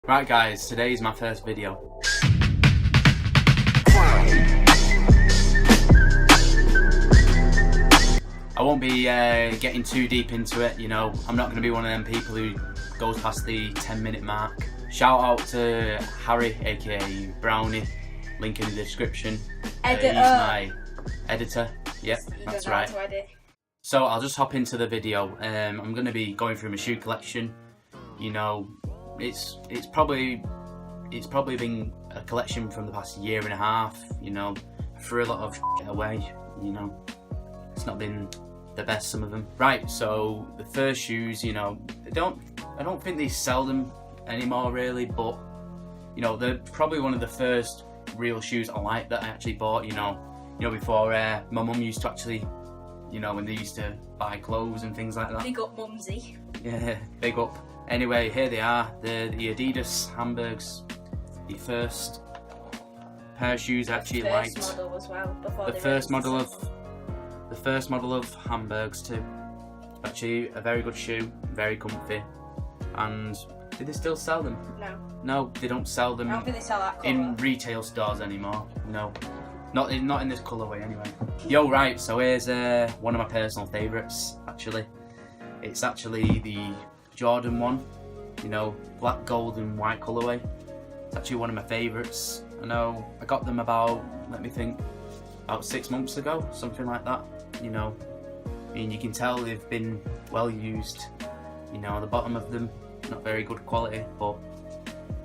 Right guys, today is my first video. I won't be getting too deep into it, you know. I'm not going to be one of them people who goes past the 10-minute mark. Shout out to Harry, aka Brownie, link in the description. He's my editor, yep, that's right. So I'll just hop into the video. I'm going to be going through my shoe collection. You know, it's probably been a collection from the past year and a half. You know, I threw a lot of shit away. You know, it's not been the best, some of them. Right, so the first shoes, you know, I don't think they sell them anymore really, but you know, they're probably one of the first real shoes I like that I actually bought. You know, before my mum used to actually, you know, when they used to buy clothes and things like that. Big up, Mumsy. Yeah, big up. Anyway, here they are, the Adidas Hamburgs. The first pair of shoes I actually liked. The first model as well. The first model of Hamburgs too. Actually, a very good shoe, very comfy. And do they still sell them? No. No, they don't sell them. I don't think they sell that colour in retail stores anymore. No. Not in this colourway anyway. Yo, right, so here's one of my personal favourites, actually. It's actually the Jordan one, you know, black, gold and white colourway. It's actually one of my favourites. I know I got them about 6 months ago, something like that, you know. I mean, you can tell they've been well used, you know, the bottom of them, not very good quality, but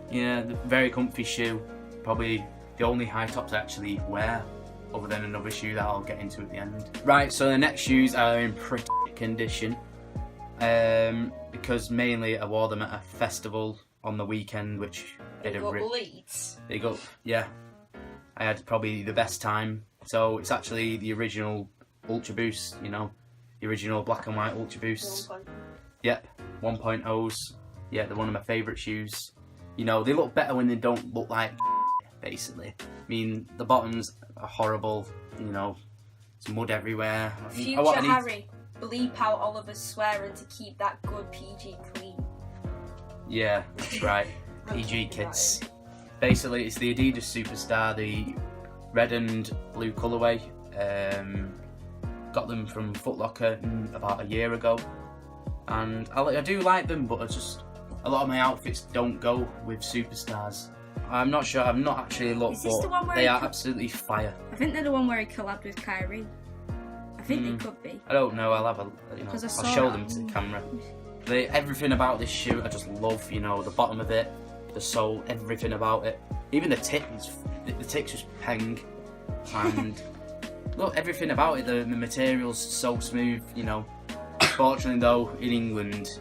yeah, very comfy shoe. Probably the only high tops I actually wear, other than another shoe that I'll get into at the end. Right, so the next shoes are in pretty condition, because mainly I wore them at a festival on the weekend, which Big up Leeds. Big up, yeah. I had probably the best time. So it's actually the original Ultra Boost, you know, the original black and white Ultra Boosts. Yep, 1.0s. Yeah, they're one of my favourite shoes. You know, they look better when they don't look like basically. I mean, the bottoms are horrible, you know, there's mud everywhere. Future Harry, bleep out Oliver's swearing to keep that good PG clean. Yeah, that's right. PG kids. Basically, it's the Adidas Superstar, the red and blue colourway. Got them from Foot Locker about a year ago, and I do like them, but a lot of my outfits don't go with Superstars. I'm not sure, I've not actually looked, but they are absolutely fire. I think they're the one where he collabed with Kyrie. I think they could be. I don't know, I'll have I'll show them to the camera. Everything about this shoe I just love, you know, the bottom of it, the sole, everything about it. Even the tips just peng. And look, everything about it, the material's so smooth, you know. Fortunately though, in England,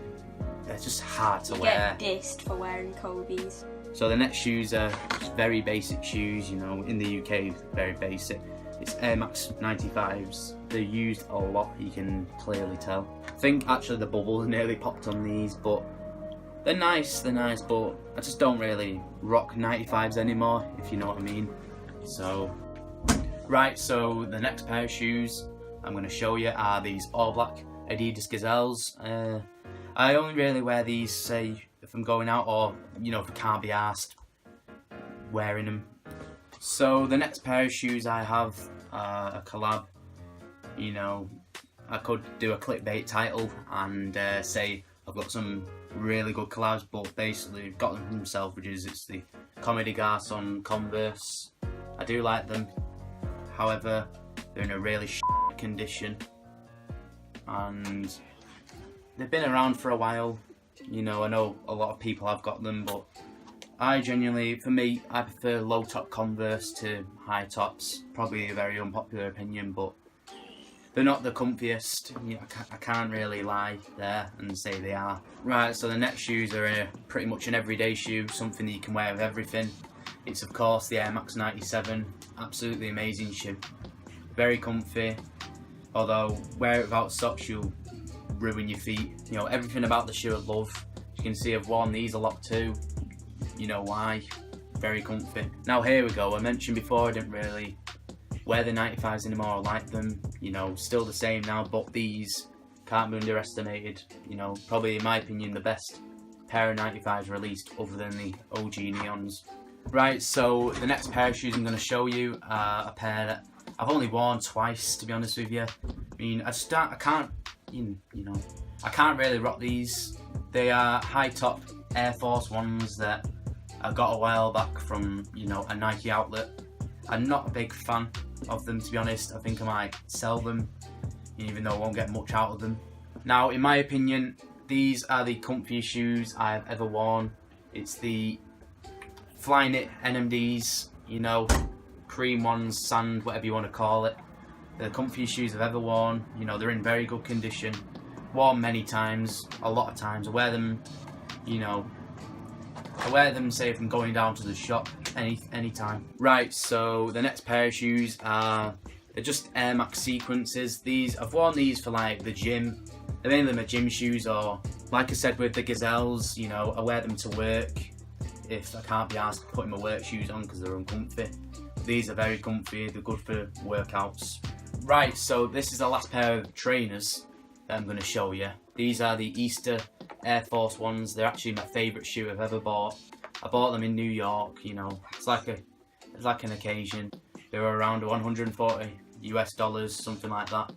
they're just hard to wear. Get dissed for wearing Kobe's. So the next shoes are just very basic shoes, you know, in the UK, very basic. It's Air Max 95s. They're used a lot, you can clearly tell. I think actually the bubbles nearly popped on these, but they're nice, but I just don't really rock 95s anymore, if you know what I mean. So, right, so the next pair of shoes I'm going to show you are these all black Adidas Gazelles. I only really wear these, say, if I'm going out or, you know, if I can't be arsed wearing them. So the next pair of shoes I have are a collab. You know, I could do a clickbait title and say I've got some really good collabs, but basically I've got them from Selfridges. It's the Comedy Garçon Converse. I do like them, however they're in a really shit condition and they've been around for a while. You know, I know a lot of people have got them, but I genuinely, for me, I prefer low top Converse to high tops. Probably a very unpopular opinion, but they're not the comfiest. You know, I can't really lie there and say they are. Right, so the next shoes are pretty much an everyday shoe, something that you can wear with everything. It's of course the Air Max 97, absolutely amazing shoe. Very comfy, although wear it without socks you'll ruin your feet. You know, everything about the shoe I love. You can see I've worn these a lot too. You know why, very comfy. Now here we go, I mentioned before I didn't really wear the 95s anymore, I like them, you know, still the same now, but these can't be underestimated. You know, probably in my opinion the best pair of 95s released other than the OG Neons. Right, so the next pair of shoes I'm going to show you are a pair that I've only worn twice, to be honest with you. I mean, I can't really rock these. They are high top Air Force Ones that I got a while back from, you know, a Nike outlet. I'm not a big fan of them, to be honest. I think I might sell them, even though I won't get much out of them. Now, in my opinion, these are the comfiest shoes I've ever worn. It's the Flyknit NMDs, you know, cream ones, sand, whatever you want to call it. They're the comfiest shoes I've ever worn. You know, they're in very good condition. Worn many times, a lot of times. I wear them, you know, say if I'm going down to the shop anytime. Right, so the next pair of shoes are, they're just Air Max Sequences. I've worn these for like the gym. They're mainly my gym shoes, or like I said with the Gazelles, you know, I wear them to work if I can't be asked putting my work shoes on because they're uncomfy. These are very comfy, they're good for workouts. Right, so this is the last pair of trainers that I'm going to show you. These are the Easter Air Force Ones. They're actually my favourite shoe I've ever bought. I bought them in New York, you know, it's like an occasion. They were around $140 US, something like that.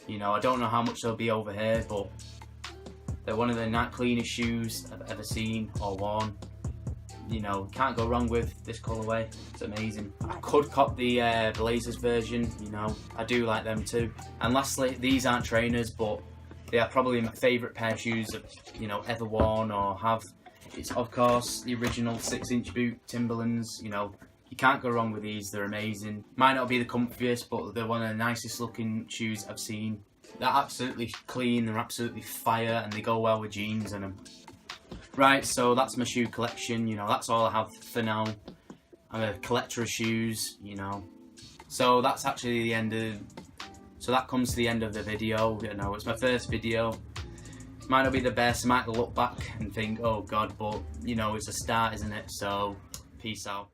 You know, I don't know how much they'll be over here, but they're one of the cleanest shoes I've ever seen or worn. You know, can't go wrong with this colourway. It's amazing. I could cop the Blazers version, you know, I do like them too. And lastly, these aren't trainers, but they are probably my favourite pair of shoes I've, you know, ever worn or have. It's of course the original 6-inch boot Timberlands. You know, you can't go wrong with these, they're amazing. Might not be the comfiest, but they're one of the nicest looking shoes I've seen. They're absolutely clean, they're absolutely fire, and they go well with jeans in them. Right, so that's my shoe collection, you know, that's all I have for now. I'm a collector of shoes, you know. So that's actually the end of, so that comes to the end of the video, you know, it's my first video. Might not be the best, I might look back and think, oh god, but, you know, it's a start, isn't it? So, peace out.